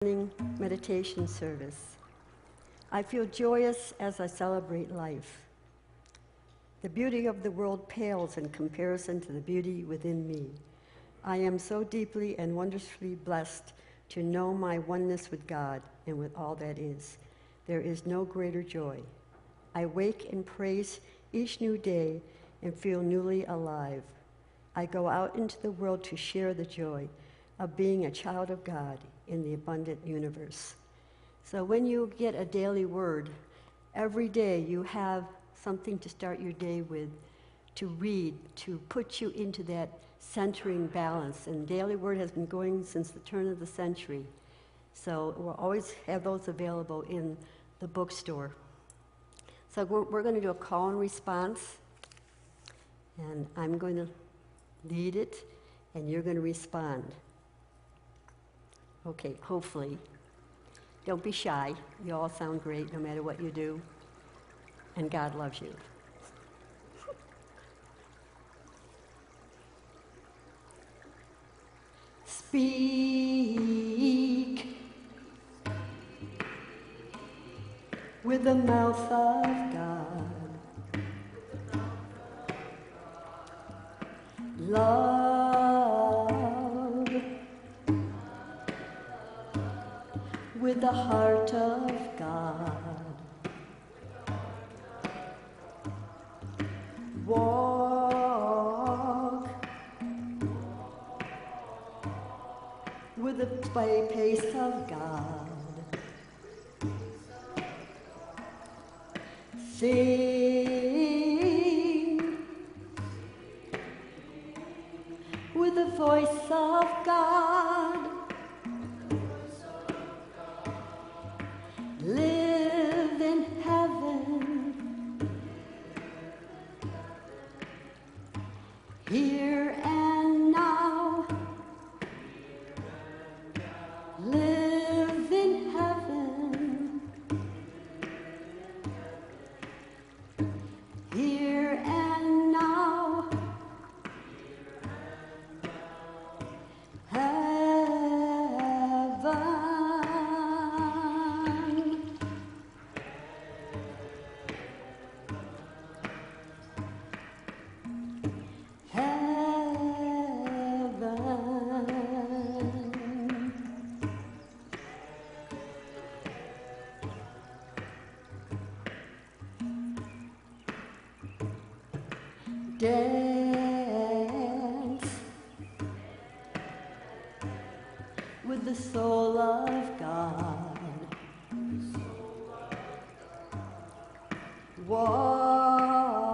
Morning meditation service. I feel joyous as I celebrate life. The beauty of the world pales in comparison to the beauty within me. I am so deeply and wonderfully blessed to know my oneness with God and with all that is. There is no greater joy. I wake and praise each new day and feel newly alive. I go out into the world to share the joy of being a child of God in the abundant universe. So when you get a daily word, every day you have something to start your day with, to read, to put you into that centering balance. And daily word has been going since the turn of the century. So we'll always have those available in the bookstore. So we're going to do a call and response. And I'm going to lead it, and you're going to respond. Okay, hopefully. Don't be shy. You all sound great no matter what you do. And God loves you. Speak with the mouth of God. Love with the heart of God. Walk with the pace of God. Sing with the voice of God. Live in heaven, here and now. Live in heaven, here and now. Dance with the soul of God. Walk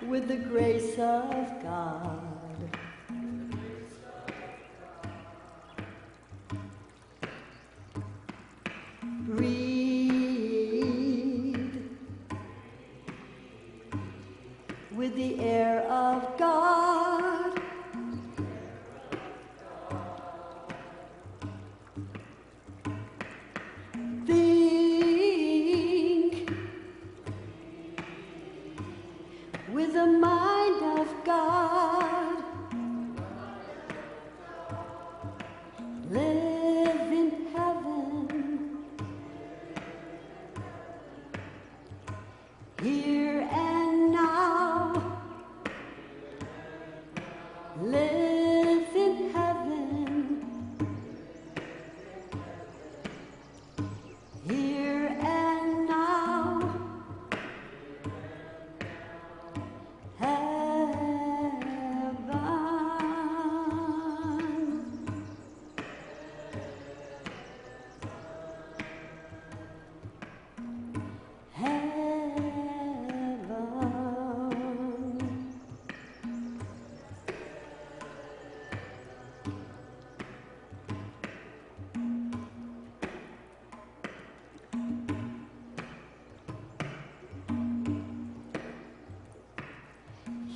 with the grace of God. With the air of God. Think with the mind of God. Live in heaven, here and now. Live in heaven, here and now.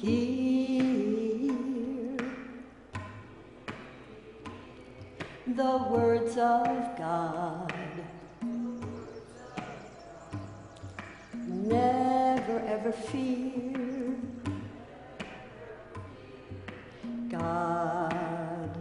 Hear the words of God. Never ever fear. God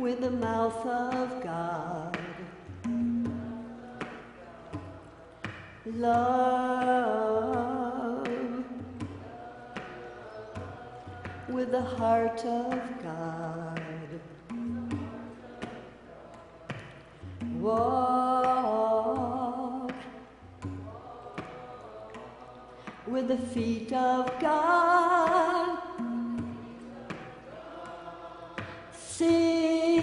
with the mouth of God. Love with the heart of God. Walk with the feet of God. Sing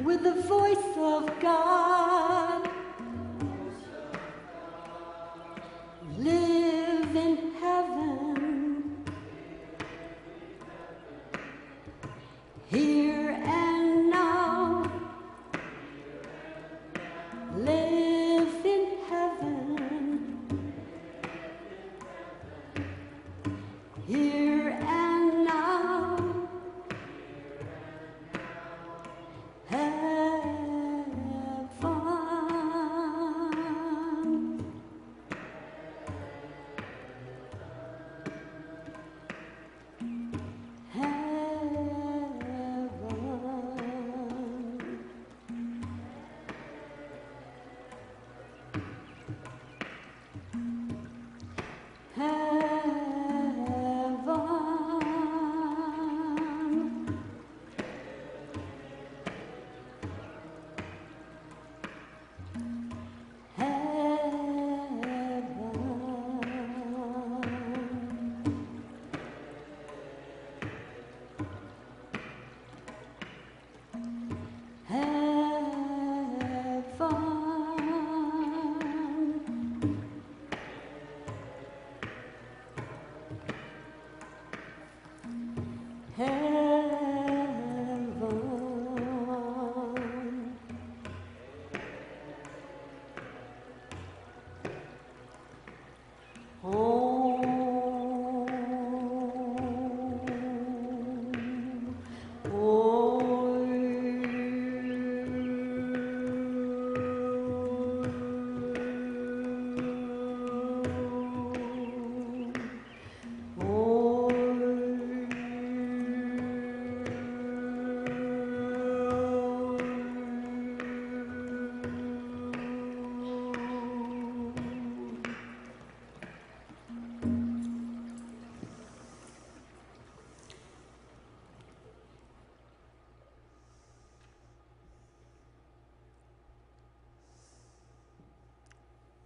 with the voice of God. Live in heaven, here and now. Live in heaven, here and now.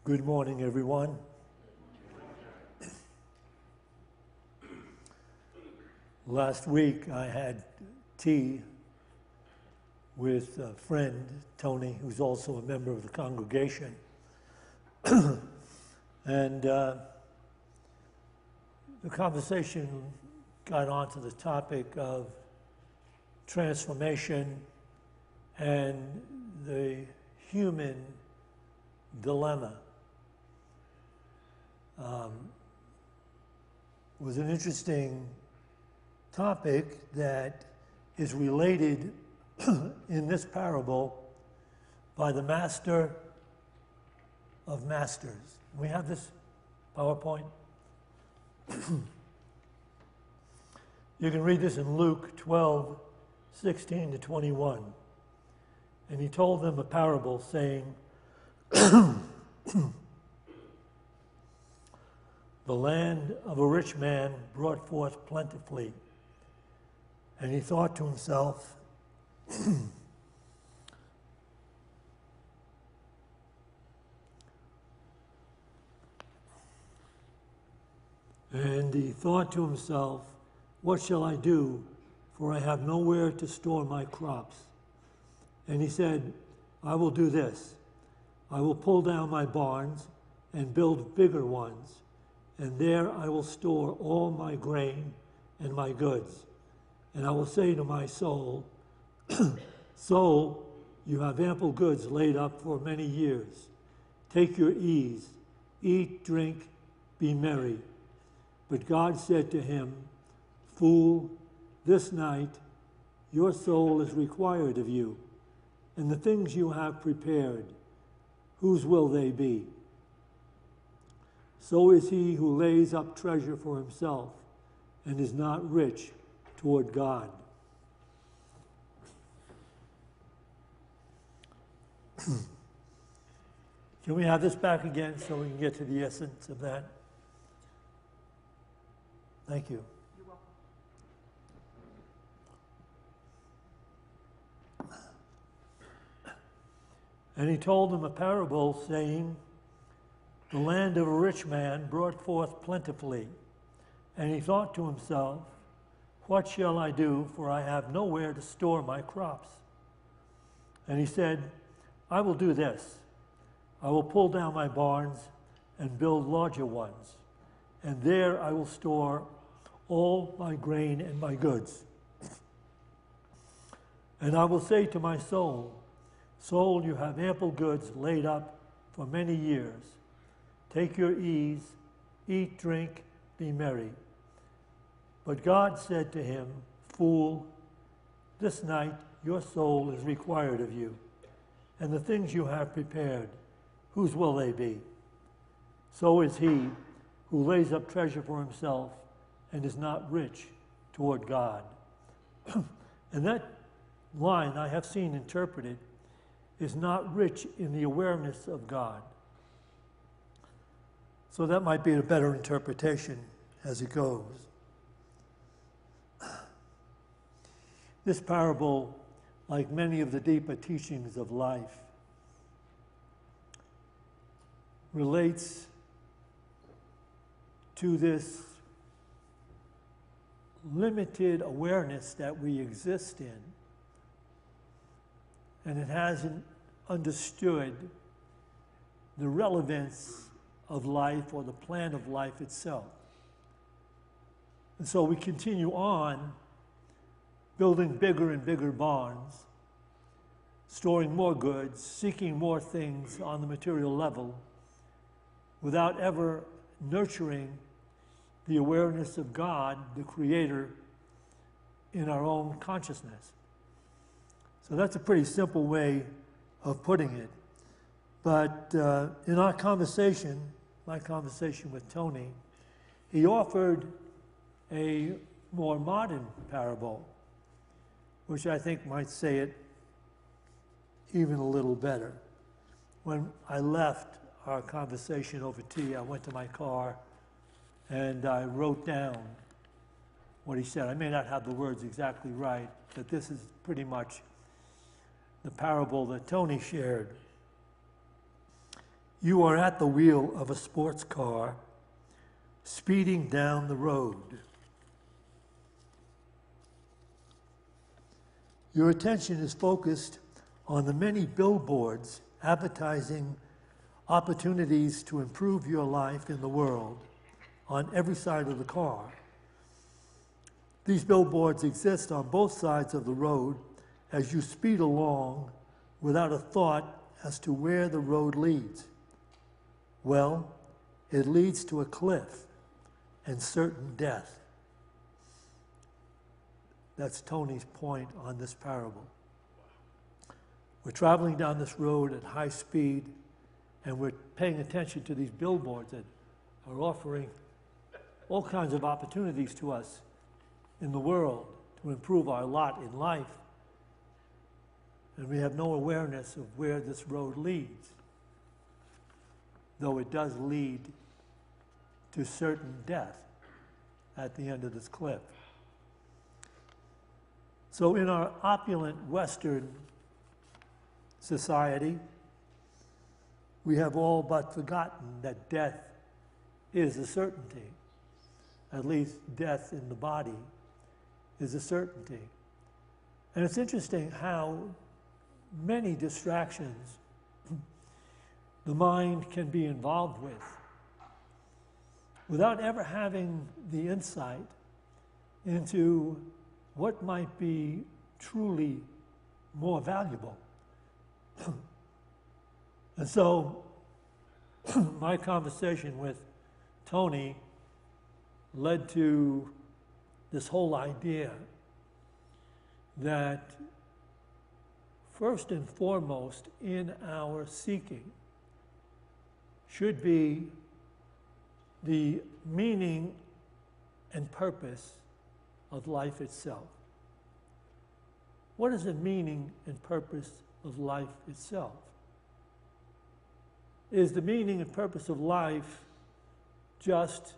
Good morning, everyone. Last week I had tea with a friend, Tony, who's also a member of the congregation. And the conversation got onto the topic of transformation and the human dilemma. Was an interesting topic that is related in this parable by the master of masters. We have this PowerPoint. You can read this in Luke 12:16 to 21. And he told them a parable saying, the land of a rich man brought forth plentifully. And he thought to himself, what shall I do? For I have nowhere to store my crops. And he said, I will do this. I will pull down my barns and build bigger ones, and there I will store all my grain and my goods. And I will say to my soul, Soul, you have ample goods laid up for many years. Take your ease, eat, drink, be merry. But God said to him, Fool, this night your soul is required of you, and the things you have prepared, whose will they be? So is he who lays up treasure for himself and is not rich toward God. Can we have this back again so we can get to the essence of that? Thank you. You're welcome. And he told them a parable, saying, the land of a rich man brought forth plentifully. And he thought to himself, what shall I do, for I have nowhere to store my crops? And he said, I will do this. I will pull down my barns and build larger ones, and there I will store all my grain and my goods. And I will say to my soul, soul, you have ample goods laid up for many years. Take your ease, eat, drink, be merry. But God said to him, fool, this night your soul is required of you, and the things you have prepared, whose will they be? So is he who lays up treasure for himself and is not rich toward God. And that line I have seen interpreted is not rich in the awareness of God. So that might be a better interpretation as it goes. This parable, like many of the deeper teachings of life, relates to this limited awareness that we exist in, and it hasn't understood the relevance of life or the plan of life itself. And so we continue on building bigger and bigger barns, storing more goods, seeking more things on the material level, without ever nurturing the awareness of God, the Creator, in our own consciousness. So that's a pretty simple way of putting it. But in our conversation, my conversation with Tony, he offered a more modern parable, which I think might say it even a little better. When I left our conversation over tea, I went to my car and I wrote down what he said. I may not have the words exactly right, but this is pretty much the parable that Tony shared. You are at the wheel of a sports car, speeding down the road. Your attention is focused on the many billboards advertising opportunities to improve your life in the world on every side of the car. These billboards exist on both sides of the road as you speed along without a thought as to where the road leads. Well, it leads to a cliff and certain death. That's Tony's point on this parable. We're traveling down this road at high speed, and we're paying attention to these billboards that are offering all kinds of opportunities to us in the world to improve our lot in life. And we have no awareness of where this road leads, though it does lead to certain death at the end of this cliff. So in our opulent Western society, we have all but forgotten that death is a certainty. At least death in the body is a certainty. And it's interesting how many distractions the mind can be involved with without ever having the insight into what might be truly more valuable. And so my conversation with Tony led to this whole idea that first and foremost in our seeking should be the meaning and purpose of life itself. What is the meaning and purpose of life itself? Is the meaning and purpose of life just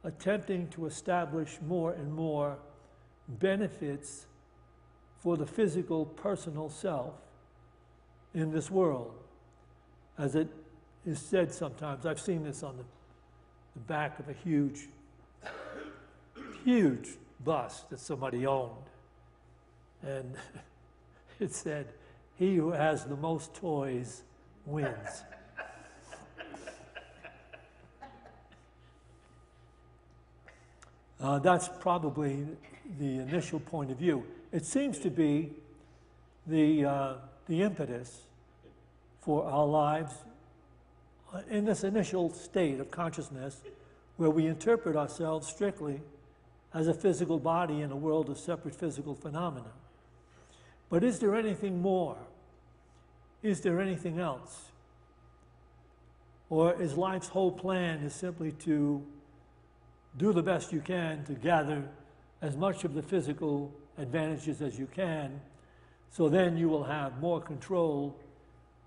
attempting to establish more and more benefits for the physical, personal self in this world? As it is said sometimes, I've seen this on the back of a huge bus that somebody owned. And it said, "He who has the most toys wins." That's probably the initial point of view. It seems to be the impetus for our lives in this initial state of consciousness where we interpret ourselves strictly as a physical body in a world of separate physical phenomena. But is there anything more? Is there anything else? Or is life's whole plan is simply to do the best you can to gather as much of the physical advantages as you can, so then you will have more control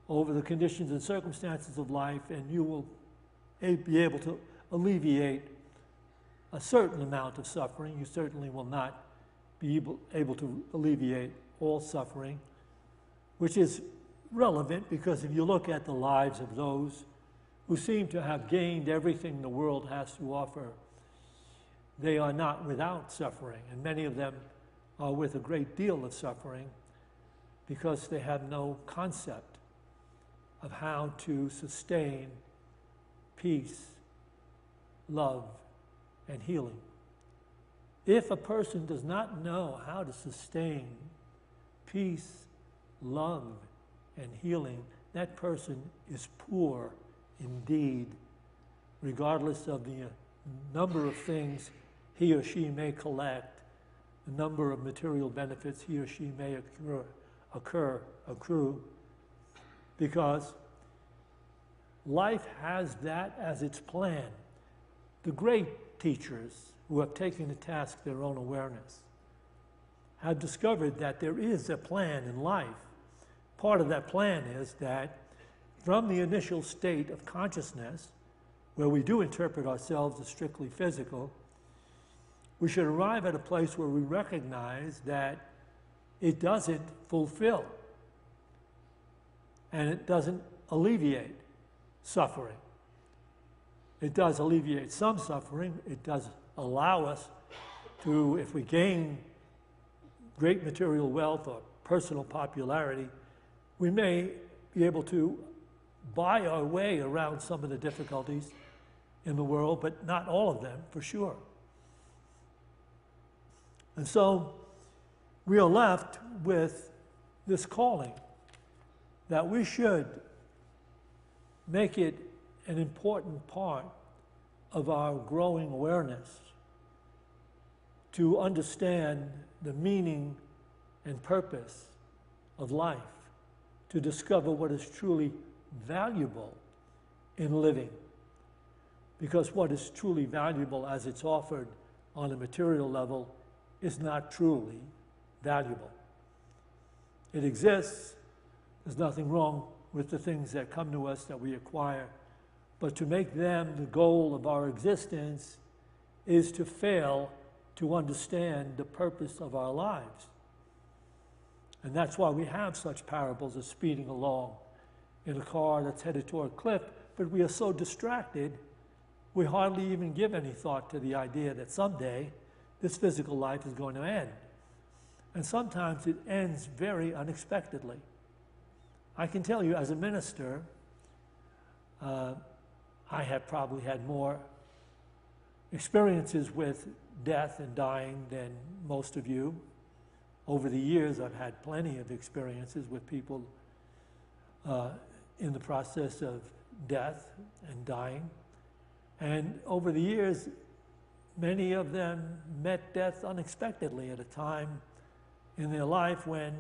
over the conditions and circumstances of life, and you will be able to alleviate a certain amount of suffering. You certainly will not be able to alleviate all suffering, which is relevant because if you look at the lives of those who seem to have gained everything the world has to offer, they are not without suffering, and many of them are with a great deal of suffering because they have no concept of how to sustain peace, love, and healing. If a person does not know how to sustain peace, love, and healing, that person is poor indeed, regardless of the number of things he or she may collect, the number of material benefits he or she may accrue, because life has that as its plan. The great teachers who have taken to task their own awareness have discovered that there is a plan in life. Part of that plan is that from the initial state of consciousness, where we do interpret ourselves as strictly physical, we should arrive at a place where we recognize that it doesn't fulfill and it doesn't alleviate suffering. It does alleviate some suffering. It does allow us to, if we gain great material wealth or personal popularity, we may be able to buy our way around some of the difficulties in the world, but not all of them, for sure. And so we are left with this calling that we should make it an important part of our growing awareness to understand the meaning and purpose of life, to discover what is truly valuable in living. Because what is truly valuable as it's offered on a material level is not truly valuable. It exists. There's nothing wrong with the things that come to us that we acquire. But to make them the goal of our existence is to fail to understand the purpose of our lives. And that's why we have such parables as speeding along in a car that's headed toward a cliff, but we are so distracted, we hardly even give any thought to the idea that someday this physical life is going to end. And sometimes it ends very unexpectedly. I can tell you, as a minister, I have probably had more experiences with death and dying than most of you. Over the years, I've had plenty of experiences with people in the process of death and dying. And over the years, many of them met death unexpectedly at a time in their life when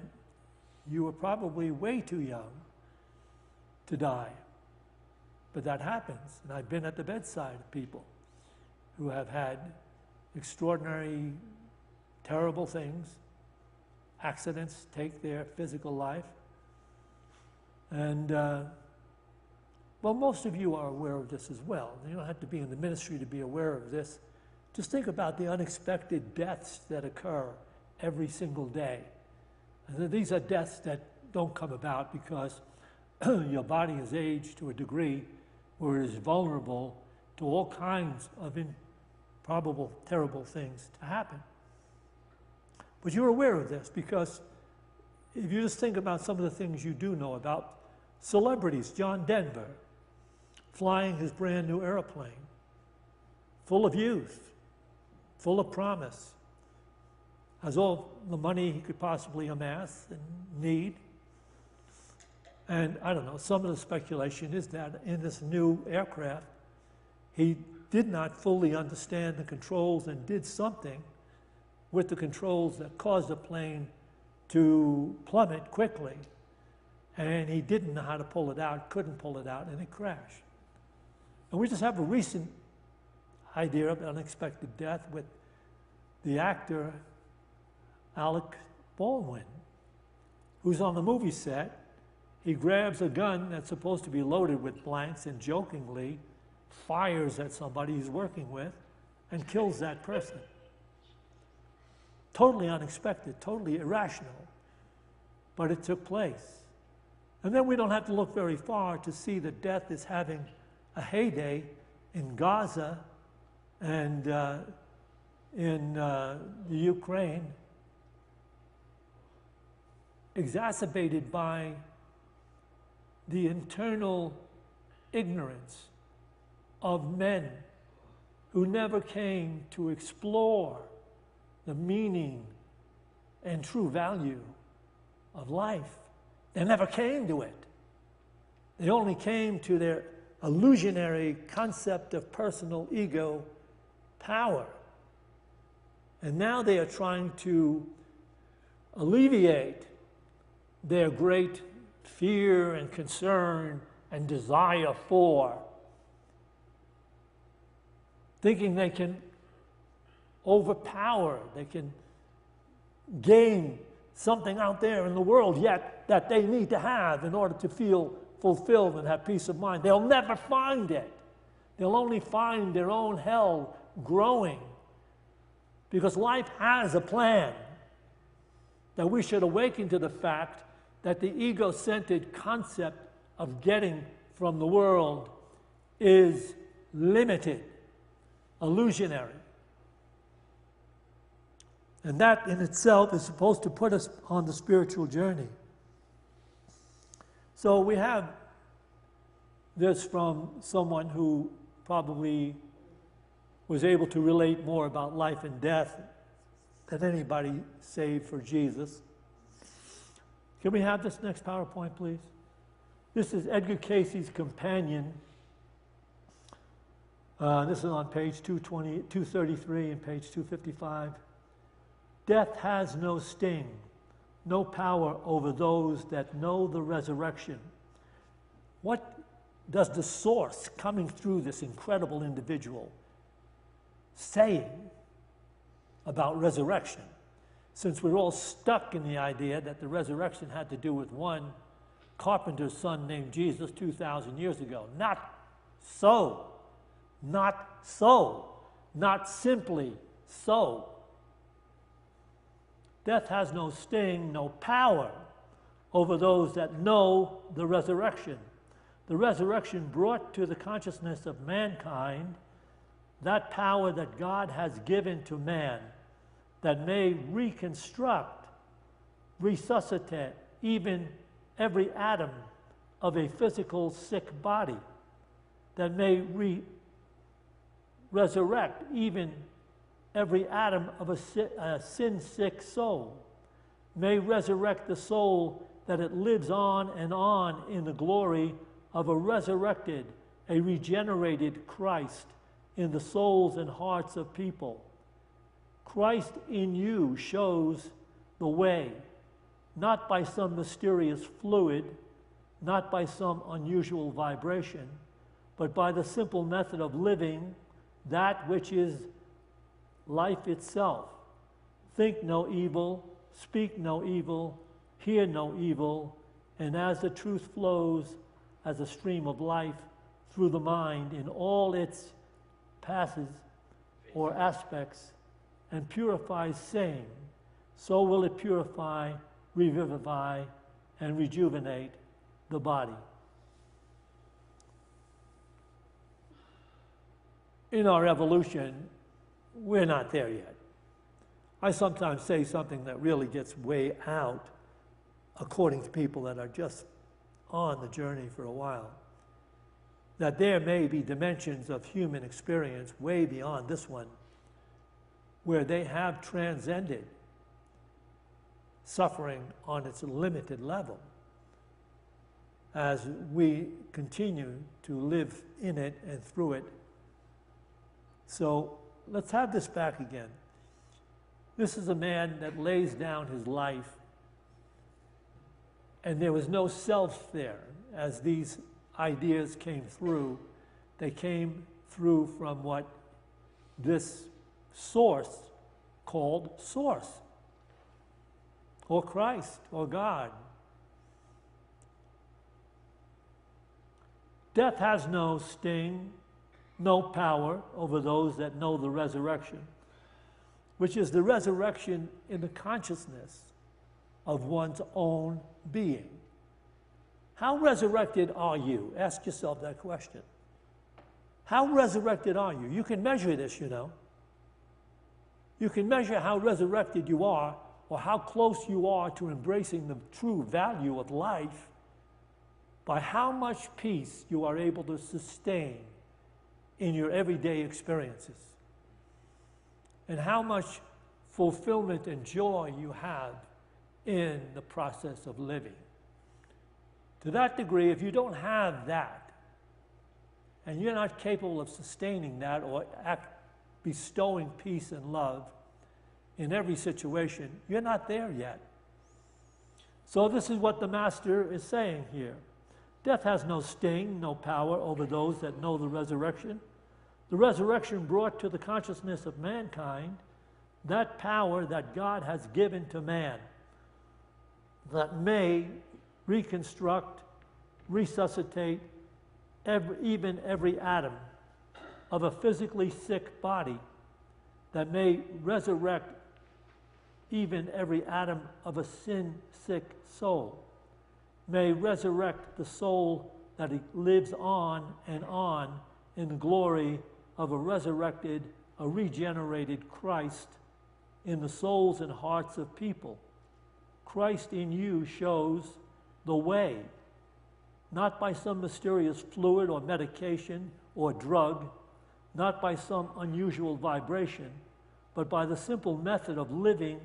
you were probably way too young to die. But that happens, and I've been at the bedside of people who have had extraordinary terrible things. Accidents take their physical life. And, well, most of you are aware of this as well. You don't have to be in the ministry to be aware of this. Just think about the unexpected deaths that occur every single day. And these are deaths that don't come about because your body is aged to a degree where it is vulnerable to all kinds of improbable, terrible things to happen. But you're aware of this because if you just think about some of the things you do know about celebrities, John Denver, flying his brand new airplane, full of youth, full of promise, has all the money he could possibly amass and need. And I don't know, some of the speculation is that in this new aircraft, he did not fully understand the controls and did something with the controls that caused the plane to plummet quickly. And he didn't know how to pull it out, couldn't pull it out, and it crashed. And we just have a recent idea of unexpected death with the actor Alec Baldwin, who's on the movie set. He grabs a gun that's supposed to be loaded with blanks and jokingly fires at somebody he's working with and kills that person. Totally unexpected, totally irrational, but it took place. And then we don't have to look very far to see that death is having a heyday in Gaza and in the Ukraine, exacerbated by the internal ignorance of men who never came to explore the meaning and true value of life. They never came to it. They only came to their illusionary concept of personal ego power. And now they are trying to alleviate their great fear and concern and desire for, thinking they can overpower, they can gain something out there in the world yet that they need to have in order to feel fulfilled and have peace of mind. They'll never find it. They'll only find their own hell growing, because life has a plan. That we should awaken to the fact that the ego-centered concept of getting from the world is limited, illusionary. And that in itself is supposed to put us on the spiritual journey. So we have this from someone who probably was able to relate more about life and death than anybody save for Jesus. Can we have this next PowerPoint, please? This is Edgar Casey's companion. This is on page 233 and page 255. Death has no sting, no power over those that know the resurrection. What does the source coming through this incredible individual saying about resurrection? Since we're all stuck in the idea that the resurrection had to do with one carpenter's son named Jesus 2,000 years ago. Not so. Not so. Not simply so. Death has no sting, no power over those that know the resurrection. The resurrection brought to the consciousness of mankind that power that God has given to man that may reconstruct, resuscitate even every atom of a physical sick body, that may resurrect even every atom of a sin-sick soul, may resurrect the soul that it lives on in the glory of a resurrected, a regenerated Christ in the souls and hearts of people. Christ in you shows the way, not by some mysterious fluid, not by some unusual vibration, but by the simple method of living that which is life itself, think no evil, speak no evil, hear no evil, and as the truth flows as a stream of life through the mind in all its passes or aspects and purifies same, so will it purify, revivify, and rejuvenate the body. In our evolution, we're not there yet. I sometimes say something that really gets way out, according to people that are just on the journey for a while, that there may be dimensions of human experience way beyond this one, where they have transcended suffering on its limited level, as we continue to live in it and through it. So let's have this back again. This is a man that lays down his life, and there was no self there. As these ideas came through, they came through from what this source called Source, or Christ, or God. Death has no sting, no power over those that know the resurrection, which is the resurrection in the consciousness of one's own being. How resurrected are you? Ask yourself that question. How resurrected are you? You can measure this, you know. You can measure how resurrected you are, or how close you are to embracing the true value of life, by how much peace you are able to sustain in your everyday experiences, and how much fulfillment and joy you have in the process of living. To that degree, if you don't have that, and you're not capable of sustaining that or bestowing peace and love in every situation, you're not there yet. So this is what the Master is saying here. Death has no sting, no power over those that know the resurrection. The resurrection brought to the consciousness of mankind that power that God has given to man that may reconstruct, resuscitate even every atom of a physically sick body, that may resurrect even every atom of a sin-sick soul, may resurrect the soul that lives on in the glory of a resurrected, a regenerated Christ in the souls and hearts of people. Christ in you shows the way, not by some mysterious fluid or medication or drug, not by some unusual vibration, but by the simple method of living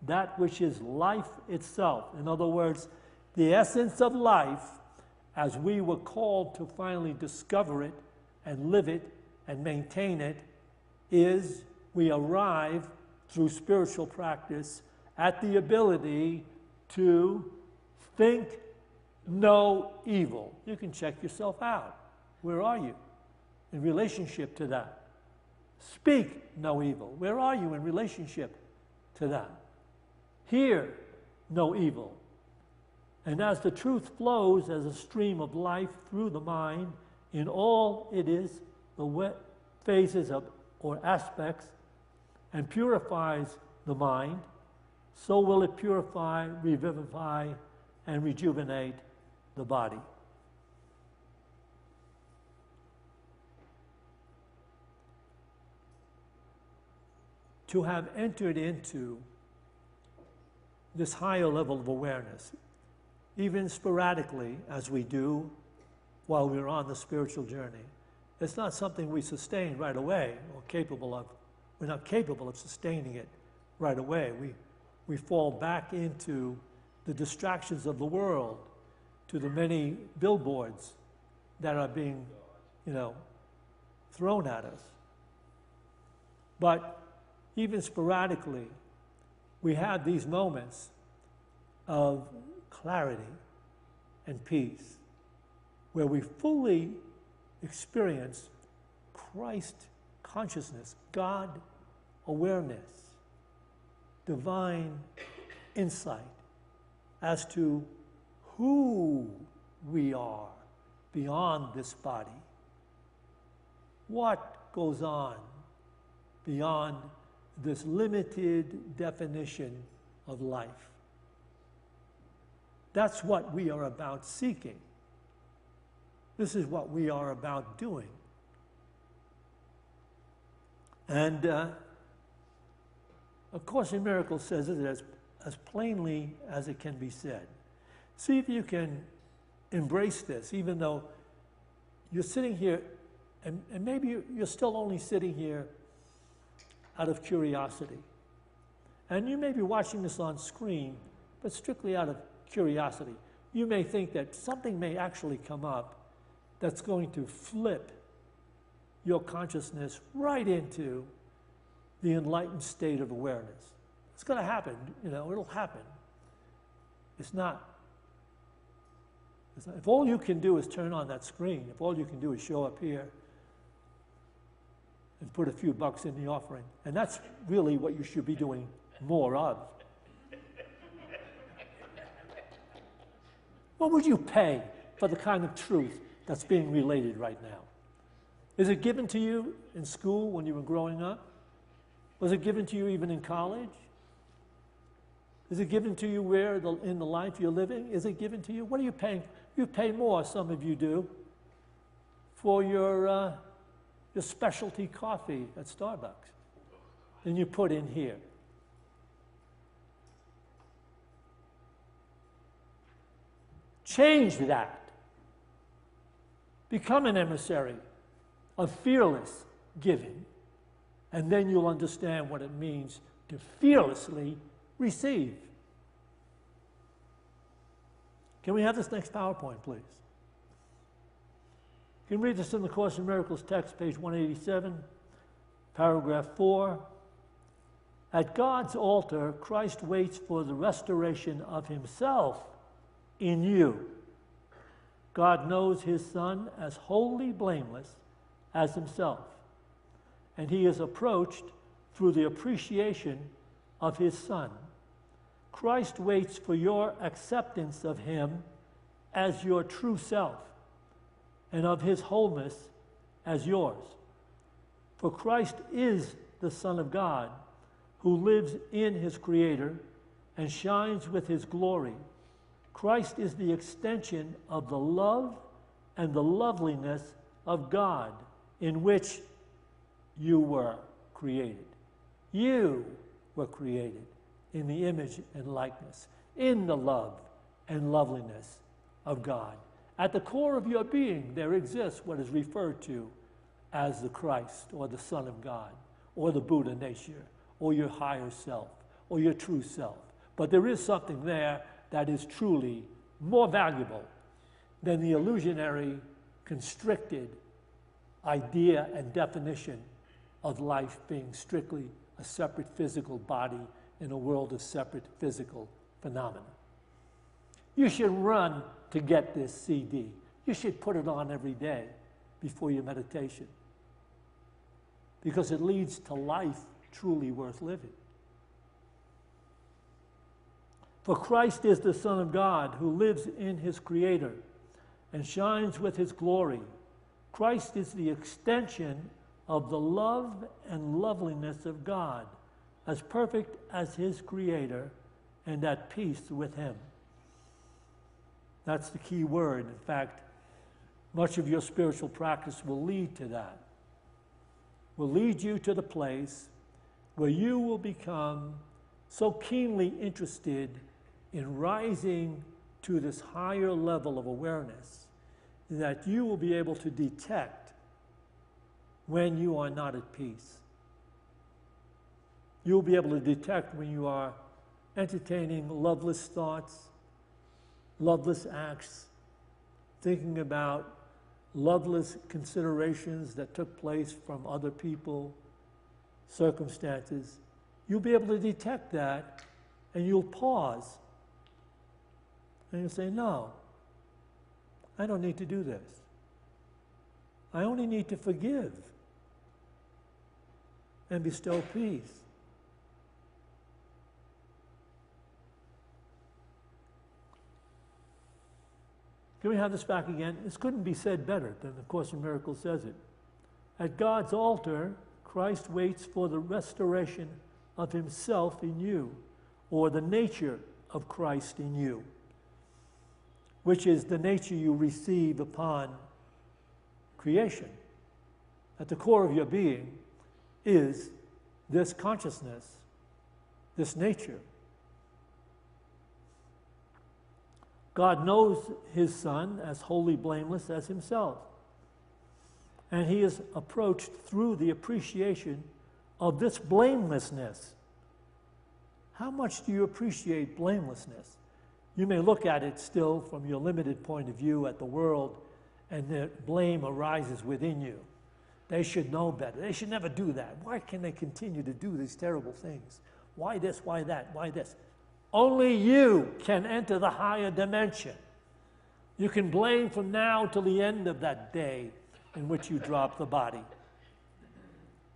that which is life itself. In other words, the essence of life, as we were called to finally discover it and live it and maintain it, is we arrive through spiritual practice at the ability to think no evil. You can check yourself out. Where are you in relationship to that? Speak no evil. Where are you in relationship to that? Hear no evil. And as the truth flows as a stream of life through the mind in all it is, the phases of or aspects, and purifies the mind, so will it purify, revivify, and rejuvenate the body. To have entered into this higher level of awareness, even sporadically as we do while we're on the spiritual journey, it's not something we sustain right away or capable of. We're not capable of sustaining it right away. We fall back into the distractions of the world, to the many billboards that are being, thrown at us. But even sporadically, we have these moments of clarity and peace where we fully experience Christ consciousness, God awareness, divine insight as to who we are beyond this body. What goes on beyond this limited definition of life? That's what we are about seeking. This is what we are about doing. And A Course in Miracles says it as plainly as it can be said. See if you can embrace this, even though you're sitting here, and maybe you're still only sitting here out of curiosity. And you may be watching this on screen, but strictly out of curiosity. You may think that something may actually come up that's going to flip your consciousness right into the enlightened state of awareness. It's going to happen, it'll happen. It's not. If all you can do is turn on that screen, if all you can do is show up here and put a few bucks in the offering, and that's really what you should be doing more of. What would you pay for the kind of truth that's being related right now? Is it given to you in school when you were growing up? Was it given to you even in college? Is it given to you in the life you're living? Is it given to you? What are you paying? You pay more, some of you do, for your specialty coffee at Starbucks than you put in here. Change that. Become an emissary of fearless giving, and then you'll understand what it means to fearlessly receive. Can we have this next PowerPoint, please? You can read this in the Course in Miracles text, page 187, paragraph 4. At God's altar, Christ waits for the restoration of himself in you. God knows his Son as wholly blameless as himself, and he is approached through the appreciation of his Son. Christ waits for your acceptance of him as your true self and of his wholeness as yours. For Christ is the Son of God who lives in his Creator and shines with his glory. Christ is the extension of the love and the loveliness of God in which you were created. You were created in the image and likeness, in the love and loveliness of God. At the core of your being, there exists what is referred to as the Christ, or the Son of God, or the Buddha nature, or your higher self, or your true self. But there is something there that is truly more valuable than the illusionary, constricted idea and definition of life being strictly a separate physical body in a world of separate physical phenomena. You should run to get this CD. You should put it on every day before your meditation, because it leads to life truly worth living. For Christ is the Son of God who lives in his Creator and shines with his glory. Christ is the extension of the love and loveliness of God, as perfect as his Creator and at peace with him. That's the key word. In fact, much of your spiritual practice will lead to that. Will lead you to the place where you will become so keenly interested in rising to this higher level of awareness that you will be able to detect when you are not at peace. You'll be able to detect when you are entertaining loveless thoughts, loveless acts, thinking about loveless considerations that took place from other people, circumstances. You'll be able to detect that, and you'll pause. And you'll say, no, I don't need to do this. I only need to forgive and bestow peace. Can we have this back again? This couldn't be said better than the Course in Miracles says it. At God's altar, Christ waits for the restoration of himself in you, or the nature of Christ in you, which is the nature you receive upon creation. At the core of your being is this consciousness, this nature. God knows his Son as wholly blameless as himself. And he is approached through the appreciation of this blamelessness. How much do you appreciate blamelessness? You may look at it still from your limited point of view at the world, and the blame arises within you. They should know better. They should never do that. Why can they continue to do these terrible things? Why this, why that, why this? Only you can enter the higher dimension. You can blame from now till the end of that day in which you drop the body.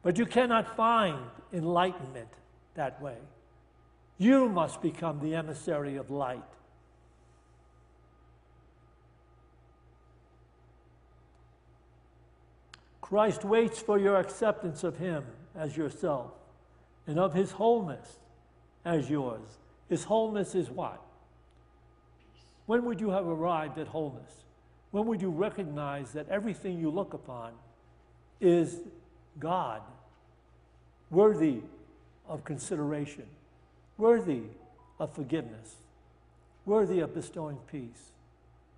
But you cannot find enlightenment that way. You must become the emissary of light. Christ waits for your acceptance of him as yourself and of his wholeness as yours. His wholeness is what? When would you have arrived at wholeness? When would you recognize that everything you look upon is God, worthy of consideration, worthy of forgiveness, worthy of bestowing peace,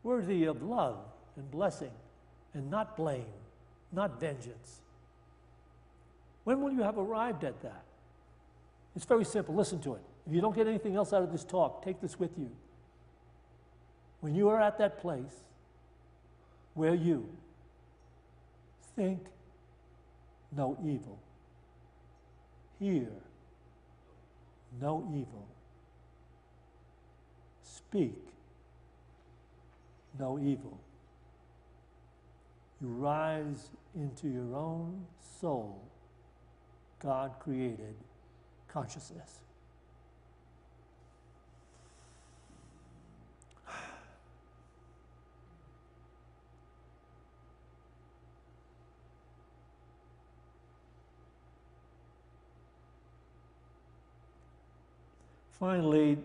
worthy of love and blessing, and not blame, not vengeance? When will you have arrived at that? It's very simple. Listen to it. If you don't get anything else out of this talk, take this with you. When you are at that place where you think no evil, hear no evil, speak no evil, you rise into your own soul, God-created consciousness. Finally,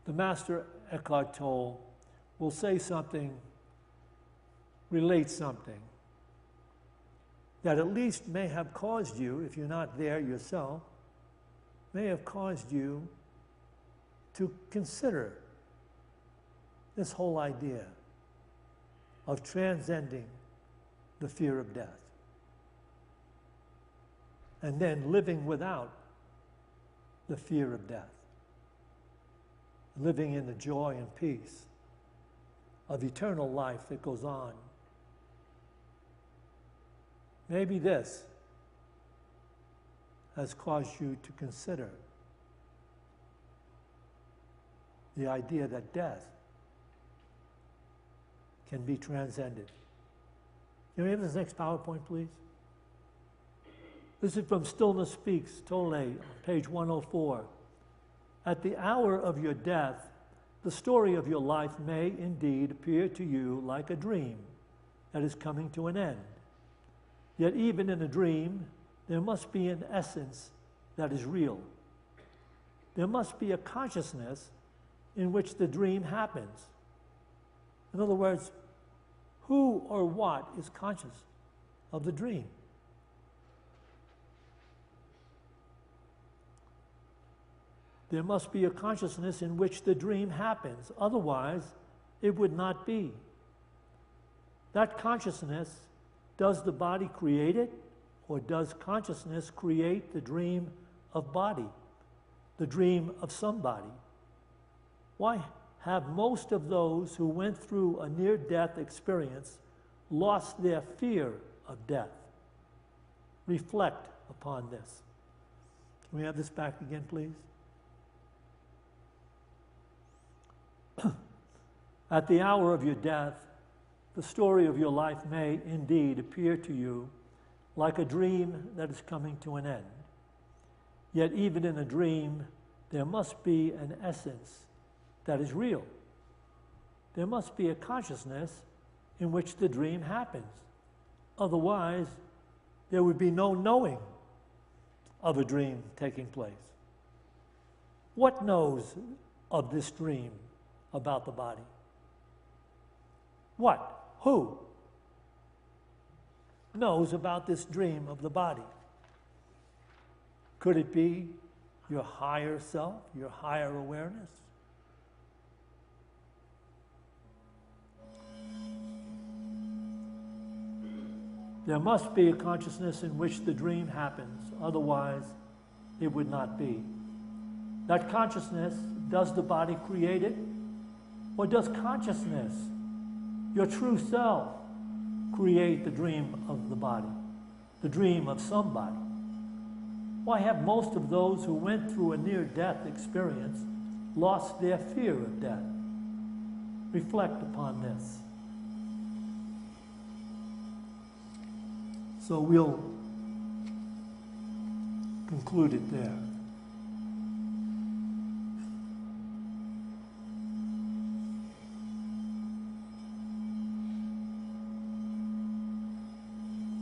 the Master Eckhart Tolle will say something, relate something, that at least may have caused you, if you're not there yourself, may have caused you to consider this whole idea of transcending the fear of death and then living without the fear of death, living in the joy and peace of eternal life that goes on. Maybe this has caused you to consider the idea that death can be transcended. Can we have this next PowerPoint, please? This is from Stillness Speaks, Tolle, on page 104. At the hour of your death, the story of your life may indeed appear to you like a dream that is coming to an end. Yet even in a dream, there must be an essence that is real. There must be a consciousness in which the dream happens. In other words, who or what is conscious of the dream? There must be a consciousness in which the dream happens. Otherwise, it would not be. That consciousness, does the body create it, or does consciousness create the dream of body, the dream of somebody? Why have most of those who went through a near-death experience lost their fear of death? Reflect upon this. Can we have this back again, please? At the hour of your death, the story of your life may indeed appear to you like a dream that is coming to an end. Yet even in a dream, there must be an essence that is real. there must be a consciousness in which the dream happens. Otherwise, there would be no knowing of a dream taking place. What knows of this dream about the body? What? Who knows about this dream of the body? Could it be your higher self, your higher awareness? There must be a consciousness in which the dream happens, otherwise it would not be. That consciousness, does the body create it? Or does consciousness, your true self, create the dream of the body, the dream of somebody? Why have most of those who went through a near-death experience lost their fear of death? Reflect upon this. So we'll conclude it there.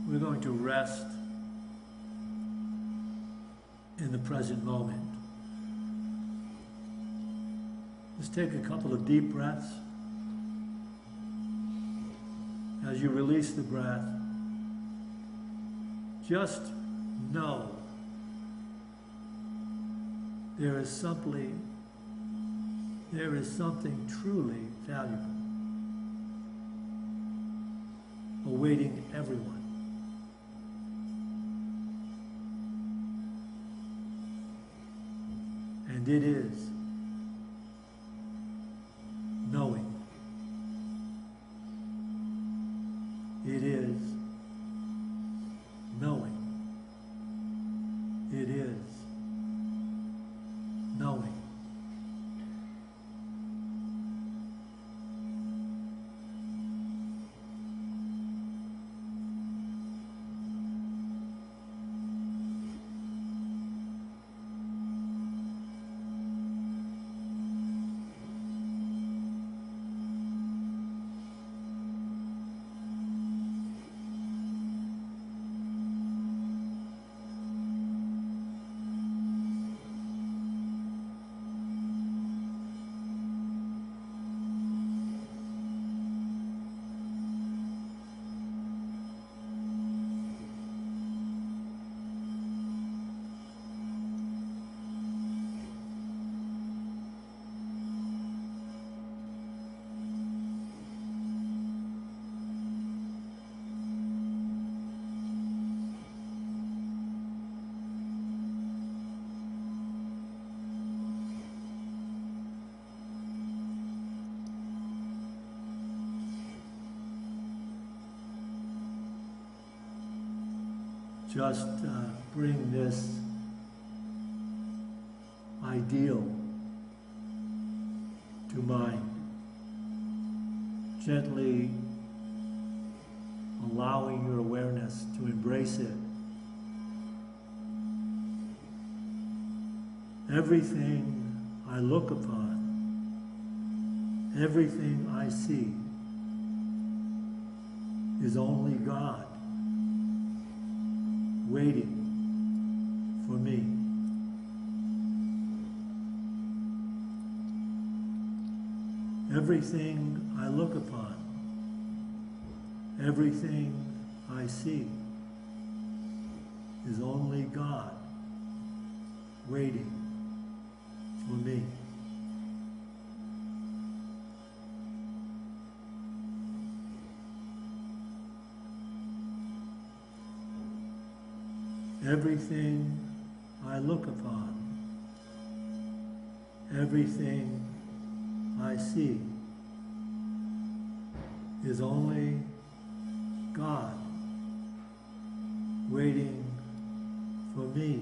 We're going to rest in the present moment. Just take a couple of deep breaths. As you release the breath, just know there is something truly valuable awaiting everyone. And it is knowing. It is knowing. It is knowing. Just bring this ideal to mind, gently allowing your awareness to embrace it. Everything I look upon, everything I see is only God waiting for me. Everything I look upon, everything I see is only God waiting for me. Everything I look upon, everything I see is only God waiting for me.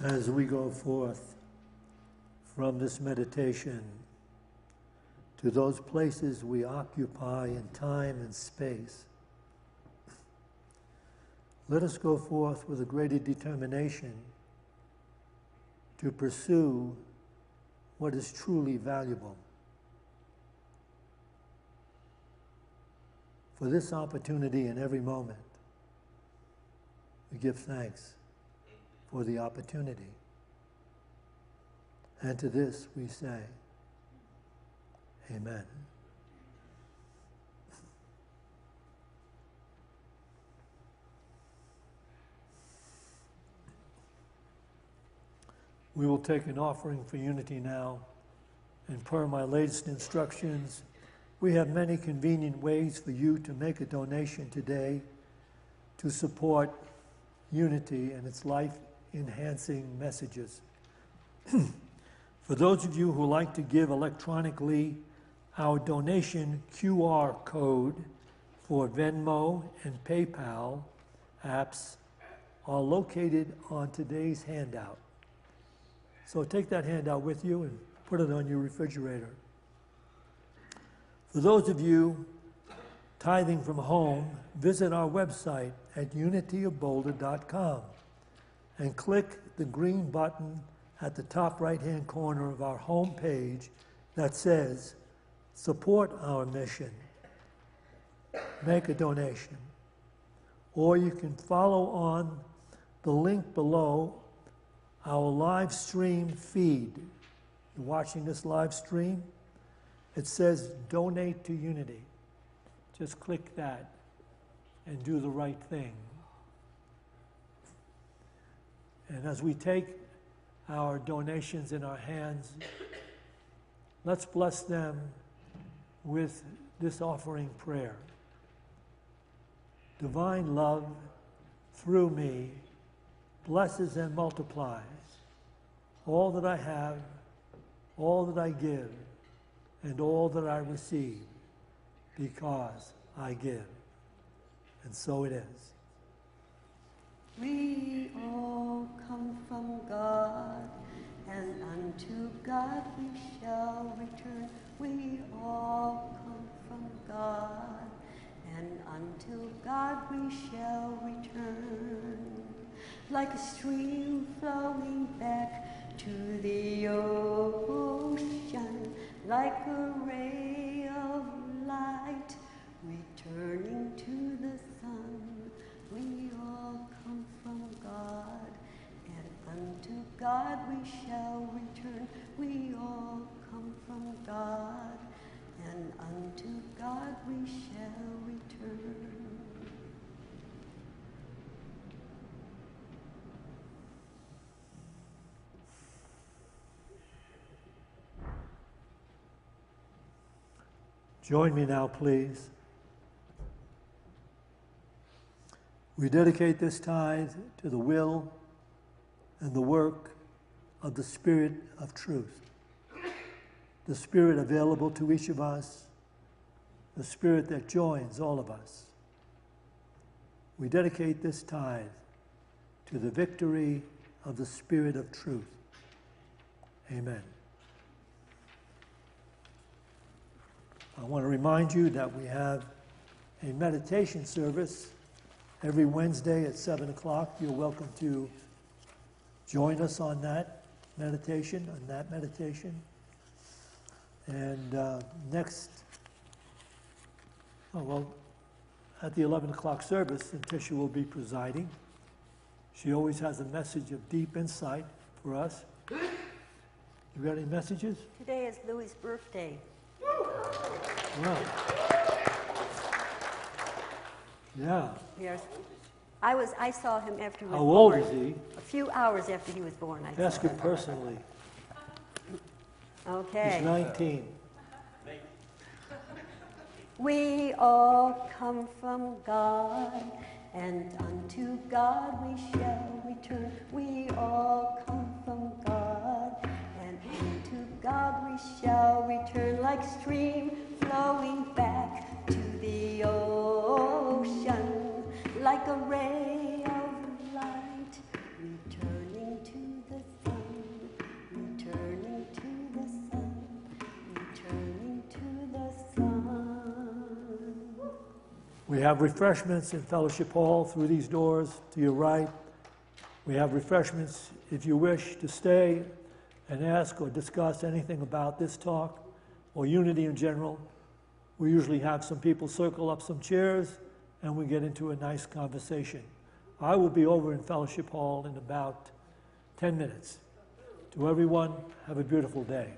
As we go forth from this meditation to those places we occupy in time and space, let us go forth with a greater determination to pursue what is truly valuable. For this opportunity in every moment, we give thanks for the opportunity. And to this we say, Amen. We will take an offering for unity now, and per my latest instructions, we have many convenient ways for you to make a donation today to support unity and its life-enhancing messages. For those of you who like to give electronically, our donation QR code for Venmo and PayPal apps are located on today's handout. So take that handout with you and put it on your refrigerator. For those of you tithing from home, visit our website at unityofboulder.com and click the green button at the top right-hand corner of our home page that says, Support our mission. Make a donation. Or you can follow on the link below our live stream feed. You're watching this live stream? It says Donate to Unity. Just click that and do the right thing. And as we take our donations in our hands, let's bless them with this offering prayer. Divine love, through me, blesses and multiplies all that I have, all that I give, and all that I receive, because I give. And so it is. We all come from God, and unto God we shall return. We all come from God, and unto God we shall return. Like a stream flowing back to the ocean, like a ray of light returning to the sun. We all come from God, and unto God we shall return. We all come from God, and unto God we shall return. Join me now, please. We dedicate this tithe to the will and the work of the Spirit of truth, the Spirit available to each of us, the Spirit that joins all of us. We dedicate this tithe to the victory of the Spirit of truth. Amen. I want to remind you that we have a meditation service every Wednesday at 7 o'clock. You're welcome to join us on that meditation, And at the 11 o'clock service, Tisha will be presiding. She always has a message of deep insight for us. You got any messages? Today is Louis' birthday. Wow. Yeah. Yes. I saw him after he was How born. old is he? A few hours after he was born, I Ask saw him him. personally. Okay. He's 19. We all come from God, and unto God we shall return. We all come from God, and unto God we shall return. Like stream flowing back to the ocean, like a ray of light returning to the We have refreshments in Fellowship Hall through these doors to your right. We have refreshments if you wish to stay and ask or discuss anything about this talk or unity in general. We usually have some people circle up some chairs and we get into a nice conversation. I will be over in Fellowship Hall in about 10 minutes. To everyone, have a beautiful day.